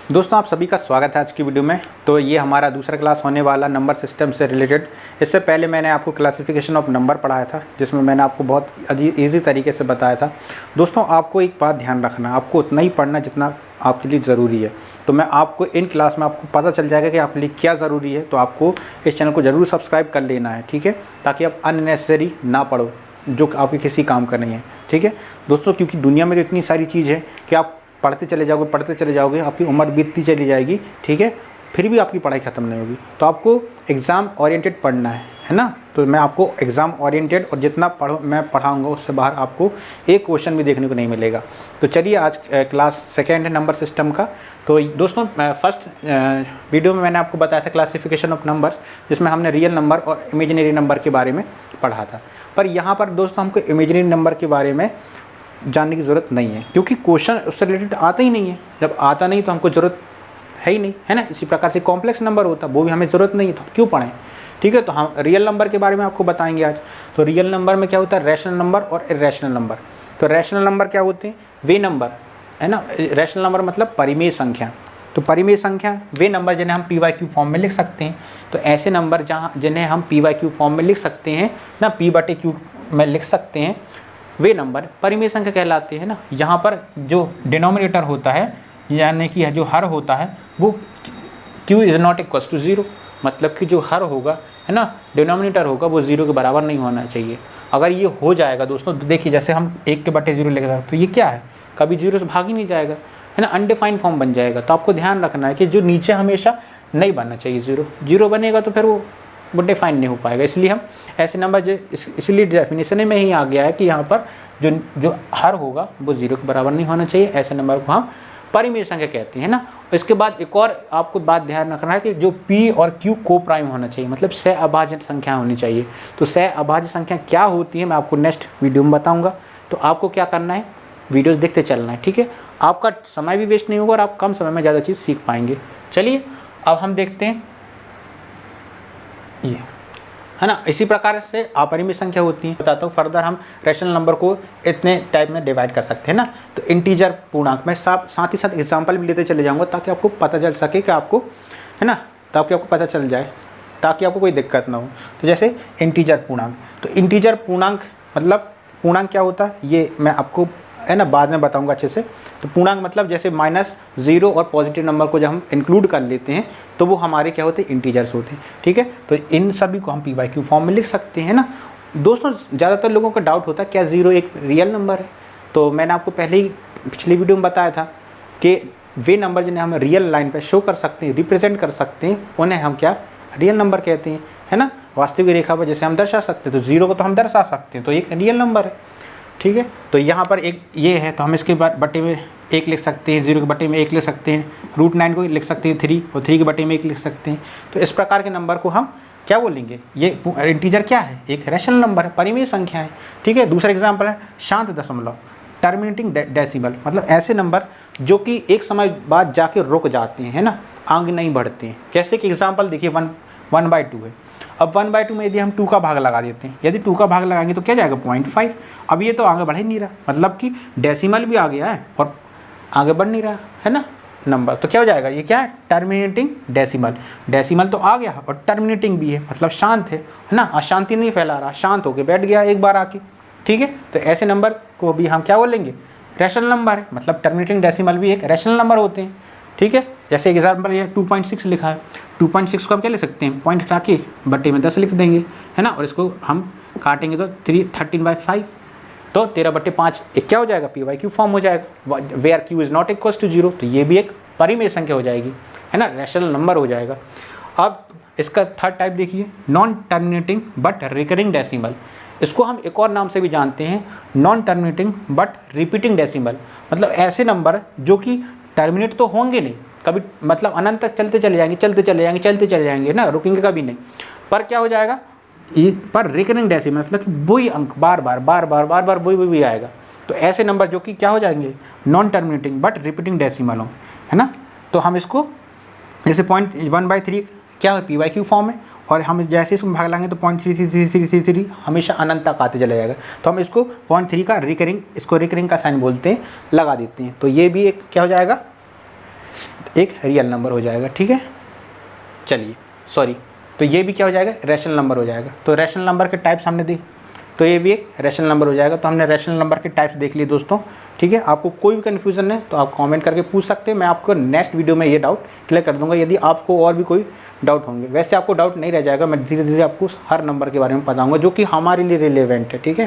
दोस्तों आप सभी का स्वागत है आज की वीडियो में। तो ये हमारा दूसरा क्लास होने वाला नंबर सिस्टम से रिलेटेड। इससे पहले मैंने आपको क्लासिफिकेशन ऑफ नंबर पढ़ाया था, जिसमें मैंने आपको बहुत ईजी तरीके से बताया था। दोस्तों आपको एक बात ध्यान रखना, आपको उतना ही पढ़ना जितना आपके लिए ज़रूरी है। तो मैं आपको इन क्लास में आपको पता चल जाएगा कि आपके लिए क्या ज़रूरी है। तो आपको इस चैनल को ज़रूर सब्सक्राइब कर लेना है, ठीक है, ताकि आप अननेसेसरी ना पढ़ो जो आपके किसी काम का नहीं है, ठीक है दोस्तों। क्योंकि दुनिया में तो इतनी सारी चीज़ है कि आप पढ़ते चले जाओगे, आपकी उम्र बीतती चली जाएगी, ठीक है, फिर भी आपकी पढ़ाई ख़त्म नहीं होगी। तो आपको एग्ज़ाम ओरिएंटेड पढ़ना है ना। तो मैं आपको एग्ज़ाम ओरिएंटेड और जितना मैं पढ़ाऊँगा उससे बाहर आपको एक क्वेश्चन भी देखने को नहीं मिलेगा। तो चलिए आज क्लास सेकेंड है नंबर सिस्टम का। तो दोस्तों फर्स्ट वीडियो में मैंने आपको बताया था क्लासिफिकेशन ऑफ नंबर्स, जिसमें हमने रियल नंबर और इमेजिनरी नंबर के बारे में पढ़ा था। पर यहाँ पर दोस्तों हमको इमेजिनरी नंबर के बारे में जानने की ज़रूरत नहीं है, क्योंकि क्वेश्चन उससे रिलेटेड आता ही नहीं है। जब आता नहीं तो हमको ज़रूरत है ही नहीं, है ना। इसी प्रकार से कॉम्प्लेक्स नंबर होता है, वो भी हमें ज़रूरत नहीं है, तो क्यों पढ़ें, ठीक है। तो हम रियल नंबर के बारे में आपको बताएंगे आज। तो रियल नंबर में क्या होता है, रैशनल नंबर और इरेशनल नंबर। तो रैशनल नंबर क्या होते हैं, वे नंबर, है ना। रैशनल नंबर मतलब परिमेय संख्या। तो परिमेय संख्या वे नंबर जिन्हें हम p/q फॉर्म में लिख सकते हैं। तो ऐसे नंबर जिन्हें हम p/q फॉर्म में लिख सकते हैं ना, p/q में लिख सकते हैं, वे नंबर परिमेय संख्या कहलाते हैं ना। यहाँ पर जो डिनोमिनेटर होता है, यानी कि जो हर होता है, वो q is not equal to 0, मतलब कि जो हर होगा, है ना, डिनोमिनेटर होगा, वो 0 के बराबर नहीं होना चाहिए। अगर ये हो जाएगा दोस्तों, तो देखिए जैसे हम 1/0 लिख रहे हैं, तो ये क्या है, कभी 0 से भाग ही नहीं जाएगा, है ना, अनडिफाइंड फॉर्म बन जाएगा। तो आपको ध्यान रखना है कि जो नीचे हमेशा नहीं बनना चाहिए, 0 बनेगा तो फिर वो डिफाइन नहीं हो पाएगा। इसलिए हम ऐसे नंबर इसलिए डेफिनेशन में ही आ गया है कि यहाँ पर जो हर होगा वो 0 के बराबर नहीं होना चाहिए। ऐसे नंबर को हम परिमेय संख्या कहते हैं ना। इसके बाद एक और आपको बात ध्यान रखना है कि जो p और q को प्राइम होना चाहिए, मतलब सह अभाज्य संख्या होनी चाहिए। तो सह अभाज्य संख्या क्या होती है मैं आपको नेक्स्ट वीडियो में बताऊँगा। तो आपको क्या करना है, वीडियोज़ देखते चलना है, ठीक है। आपका समय भी वेस्ट नहीं होगा और आप कम समय में ज़्यादा चीज़ सीख पाएंगे। चलिए अब हम देखते हैं ये, है ना। इसी प्रकार से अपरिमेय संख्या होती है, बताता हूँ फर्दर। हम रैशनल नंबर को इतने टाइप में डिवाइड कर सकते हैं ना। तो इंटीजर पूर्णांक में साथ ही साथ एग्जांपल भी लेते चले जाऊँगा, ताकि आपको पता चल सके कि आपको, है ना, ताकि आपको पता चल जाए, ताकि आपको कोई दिक्कत ना हो। तो जैसे इंटीजर पूर्णांक, तो इंटीजर पूर्णांक मतलब पूर्णांक क्या होता है ये मैं आपको, है ना, बाद में बताऊंगा अच्छे से। तो पूर्णांक मतलब जैसे -0 और पॉजिटिव नंबर को जब हम इंक्लूड कर लेते हैं तो वो हमारे क्या होते हैं, इंटीजर्स होते हैं, ठीक है। तो इन सभी को हम p/q फॉर्म में लिख सकते हैं ना। दोस्तों ज़्यादातर लोगों का डाउट होता है क्या 0 एक रियल नंबर है। तो मैंने आपको पहले ही पिछली वीडियो में बताया था कि वे नंबर जिन्हें हम रियल लाइन पर शो कर सकते हैं, रिप्रेजेंट कर सकते हैं, उन्हें हम क्या रियल नंबर कहते हैं, है ना। वास्तविक रेखा पर जैसे हम दर्शा सकते हैं, तो 0 को तो हम दर्शा सकते हैं, तो एक रियल नंबर है, ठीक है। तो यहाँ पर एक ये है, तो हम इसके बट्टे में 1 लिख सकते हैं, 0 के बट्टे में 1 लिख सकते हैं, √9 को लिख सकते हैं 3, और 3 के बट्टे में 1 लिख सकते हैं। तो इस प्रकार के नंबर को हम क्या बोलेंगे, ये इंटीजर क्या है, एक रैशनल नंबर है, परिमेय संख्या है, ठीक है। दूसरा एग्जाम्पल है शांत दशमलव, टर्मिनेटिंग डेसिमल, मतलब ऐसे नंबर जो कि एक समय बाद जाके रुक जाते हैं, है ना, आगे नहीं बढ़ते हैं। जैसे कि एग्जाम्पल देखिए 1/2 है। अब 1/2 में यदि हम 2 का भाग लगा देते हैं, यदि 2 का भाग लगाएंगे तो क्या जाएगा 0.5। अब ये तो आगे बढ़ ही नहीं रहा, मतलब कि डेसिमल भी आ गया है और आगे बढ़ नहीं रहा, है ना, नंबर। तो क्या हो जाएगा, ये क्या है, टर्मिनेटिंग डेसिमल। डेसिमल तो आ गया और टर्मिनेटिंग भी है, मतलब शांत है ना, अशांति नहीं फैला रहा, शांत होकर बैठ गया एक बार आके, ठीक है। तो ऐसे नंबर को भी हम क्या बोलेंगे, रैशनल नंबर है, मतलब टर्मिनेटिंग डेसिमल भी एक रैशनल नंबर होते हैं, ठीक है। जैसे एग्जाम्पल ये 2.6 लिखा है, 2.6 को हम क्या लिख सकते हैं, पॉइंट हटा के बट्टे में 10 लिख देंगे, है ना, और इसको हम काटेंगे तो 13/5, तो 13/5 एक क्या हो जाएगा, p/q फॉर्म हो जाएगा, where q is not equal to 0। तो ये भी एक परिमेय संख्या हो जाएगी, है ना, रैशनल नंबर हो जाएगा। अब इसका थर्ड टाइप देखिए, non terminating but recurring decimal. इसको हम एक और नाम से भी जानते हैं, non terminating but repeating decimal, मतलब ऐसे नंबर जो कि टर्मिनेट तो होंगे नहीं कभी, मतलब अनंत तक चलते चले जाएंगे ना, रुकेंगे कभी नहीं, पर क्या हो जाएगा, ये पर रिकरिंग डेसिमल, मतलब कि वही अंक बार बार वही आएगा। तो ऐसे नंबर जो कि क्या हो जाएंगे, non terminating but repeating decimal हो, है ना। तो हम इसको जैसे 1/3 क्या है, p/q फॉर्म है, और हम जैसे इसमें भाग लाएंगे तो 0.33333 हमेशा अनंत तक आते चला जाएगा। तो हम इसको 0.3 का रिकरिंग, इसको रिकरिंग का साइन बोलते हैं, लगा देते हैं। तो ये भी एक क्या हो जाएगा, एक रियल नंबर हो जाएगा। ठीक है, चलिए सॉरी, तो ये भी क्या हो जाएगा, रैशनल नंबर हो जाएगा। तो रैशनल नंबर के टाइप्स हमने दी, तो ये भी एक रैशनल नंबर हो जाएगा। तो हमने रैशनल नंबर के टाइप्स देख लिए दोस्तों। ठीक है, आपको कोई भी कन्फ्यूज़न है तो आप कमेंट करके पूछ सकते हैं, मैं आपको नेक्स्ट वीडियो में ये डाउट क्लियर कर दूंगा यदि आपको और भी कोई डाउट होंगे। वैसे आपको डाउट नहीं रह जाएगा, मैं धीरे धीरे आपको हर नंबर के बारे में बताऊँगा जो कि हमारे लिए रिलेवेंट है। ठीक है,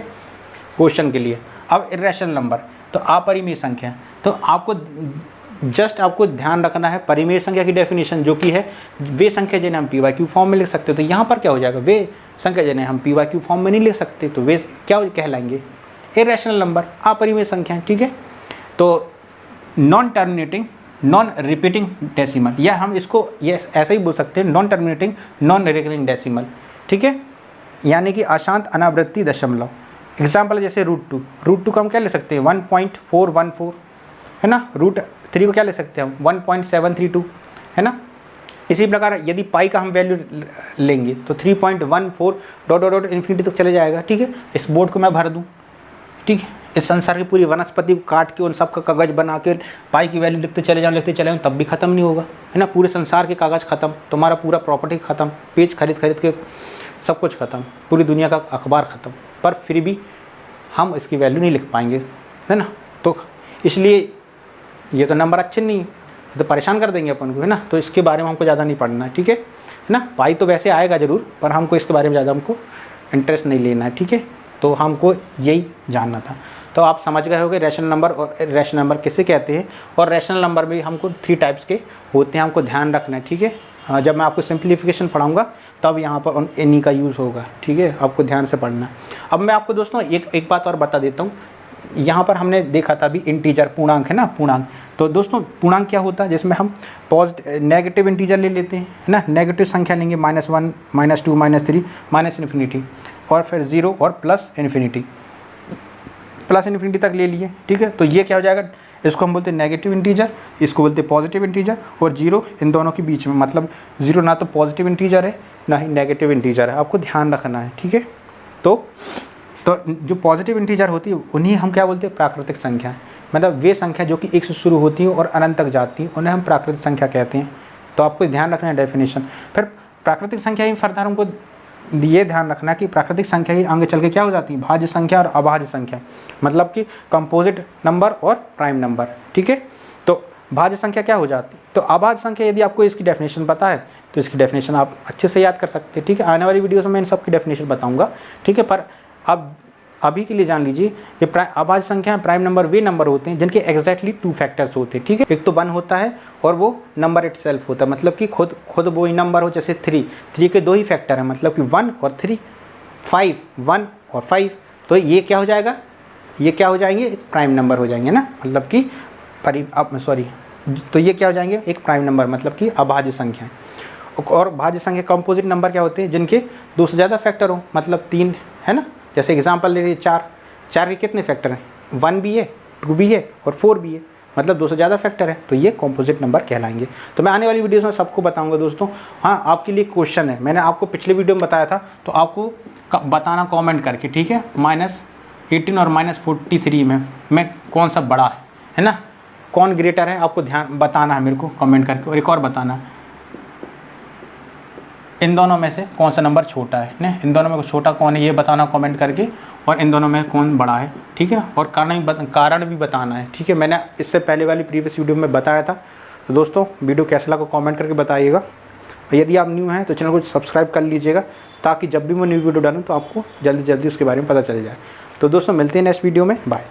क्वेश्चन के लिए। अब इर्रेशनल नंबर, तो अपरिमेय संख्या, तो आपको जस्ट आपको ध्यान रखना है परिमेय संख्या की डेफिनेशन जो कि है वे संख्या जिन्हें हम PYQ फॉर्म में लिख सकते हो। तो यहाँ पर क्या हो जाएगा, वे संख्या जिन्हें हम PYQ फॉर्म में नहीं लिख सकते तो वे क्या कहलाएंगे, इर्रेशनल नंबर, अपरिमेय संख्या। ठीक है, तो non terminating non repeating decimal, या हम इसको ये ऐसे ही बोल सकते हैं, non terminating non recurring decimal. ठीक है, यानी कि अशांत अनावृत्ति दशमलव। एग्जाम्पल जैसे √2 को हम क्या ले सकते हैं 1.414, है ना। √3 को क्या ले सकते हैं हम 1.732, है ना। इसी प्रकार यदि पाई का हम वैल्यू लेंगे तो 3.14 डॉट डॉट डॉट इन्फिनिटी तक चले जाएगा। ठीक है, इस बोर्ड को मैं भर दूँ, ठीक है, इस संसार की पूरी वनस्पति को काट के उन सब का कागज़ बना के पाई की वैल्यू लिखते चले जाऊँ तब भी ख़त्म नहीं होगा, है ना। पूरे संसार के कागज़ ख़त्म, तुम्हारा पूरा प्रॉपर्टी ख़त्म, पेज खरीद के सब कुछ ख़त्म, पूरी दुनिया का अखबार ख़त्म, पर फिर भी हम इसकी वैल्यू नहीं लिख पाएंगे, है ना। तो इसलिए ये तो नंबर अच्छे नहीं है, तो परेशान कर देंगे अपन को, है ना। तो इसके बारे में हमको ज़्यादा नहीं पढ़ना है। ठीक है ना। पाई तो वैसे आएगा ज़रूर, पर हमको इसके बारे में ज़्यादा हमको इंटरेस्ट नहीं लेना है। ठीक है, तो हमको यही जानना था। तो आप समझ गए होंगे रैशनल नंबर और इर्रेशनल नंबर किसे कहते हैं, और रैशनल नंबर में हमको 3 टाइप्स के होते हैं, हमको ध्यान रखना है। ठीक है, जब मैं आपको सिंप्लीफिकेशन पढ़ाऊंगा तब यहाँ पर इन्हीं का यूज़ होगा। ठीक है, आपको ध्यान से पढ़ना है। अब मैं आपको दोस्तों एक बात और बता देता हूँ। यहाँ पर हमने देखा था अभी इंटीजर, पूर्णांक, है ना, पूर्णांक। तो दोस्तों पूर्णांक क्या होता है, जिसमें हम नेगेटिव इंटीजर ले लेते हैं, है ना। नेगेटिव संख्या लेंगे -1 -2 -3 -इन्फिनिटी, और फिर 0 और प्लस इन्फिनिटी तक ले लिए। ठीक है, तो ये क्या हो जाएगा, इसको हम बोलते हैं नेगेटिव इंटीजर, इसको बोलते हैं पॉजिटिव इंटीजर, और 0 इन दोनों के बीच में, मतलब 0 ना तो पॉजिटिव इंटीजर है ना ही नेगेटिव इंटीजर है, आपको ध्यान रखना है। ठीक है, तो जो पॉजिटिव इंटीजर होती है उन्हीं हम क्या बोलते हैं, प्राकृतिक संख्या। मतलब वे संख्या जो कि 1 से शुरू होती है और अनंत तक जाती है, उन्हें हम प्राकृतिक संख्या कहते हैं। तो आपको ध्यान रखना है डेफिनेशन। फिर प्राकृतिक संख्या ही फर्दर हमको ये ध्यान रखना है कि प्राकृतिक संख्या ही आगे चल के क्या हो जाती है, भाज्य संख्या और अभाज्य संख्या, मतलब कि कंपोजिट नंबर और प्राइम नंबर। ठीक है, तो भाज्य संख्या क्या हो जाती है, तो अभाज्य संख्या यदि आपको इसकी डेफिनेशन पता है तो इसकी डेफिनेशन आप अच्छे से याद कर सकते हैं। ठीक है, आने वाली वीडियोस में मैं इन सब की डेफिनेशन बताऊंगा। ठीक है, पर अब अभी के लिए जान लीजिए ये अभाज्य संख्या प्राइम नंबर वे नंबर होते हैं जिनके एग्जैक्टली 2 फैक्टर्स होते हैं। ठीक है, एक तो 1 होता है और वो नंबर इटसेल्फ होता है, मतलब कि खुद वो ही नंबर हो। जैसे 3 के 2 ही फैक्टर हैं, मतलब कि 1 और 3, 5 1 और 5, तो ये क्या हो जाएगा, ये क्या हो जाएंगे, एक प्राइम नंबर हो जाएंगे ना, मतलब कि तो ये क्या हो जाएंगे, एक प्राइम नंबर, मतलब कि अभाज्य संख्या। और भाज्य संख्या कंपोजिट नंबर क्या होते हैं, जिनके 2 से ज़्यादा फैक्टर हो, मतलब 3, है ना। जैसे एग्जांपल ले लीजिए 4 के कितने फैक्टर हैं, 1 भी है, 2 भी है और 4 भी है, मतलब 2 से ज़्यादा फैक्टर है, तो ये कंपोजिट नंबर कहलाएंगे। तो मैं आने वाली वीडियोस में सबको बताऊंगा दोस्तों। हाँ, आपके लिए क्वेश्चन है, मैंने आपको पिछले वीडियो में बताया था, तो आपको बताना कमेंट करके। ठीक है, -18 और -43 में कौन सा बड़ा है ना, कौन ग्रेटर है, आपको ध्यान बताना है मेरे को कमेंट करके। और एक और बताना है, इन दोनों में से कौन सा नंबर छोटा है ना, इन दोनों में छोटा कौन है ये बताना कमेंट करके, और इन दोनों में कौन बड़ा है। ठीक है, और कारण भी बताना है। ठीक है, मैंने इससे पहले वाली प्रीवियस वीडियो में बताया था। तो दोस्तों वीडियो कैसा लगा कमेंट करके बताइएगा। यदि आप न्यू हैं तो चैनल को सब्सक्राइब कर लीजिएगा, ताकि जब भी मैं न्यू वीडियो डालूँ तो आपको जल्दी उसके बारे में पता चल जाए। तो दोस्तों मिलते हैं नेक्स्ट वीडियो में, बाय।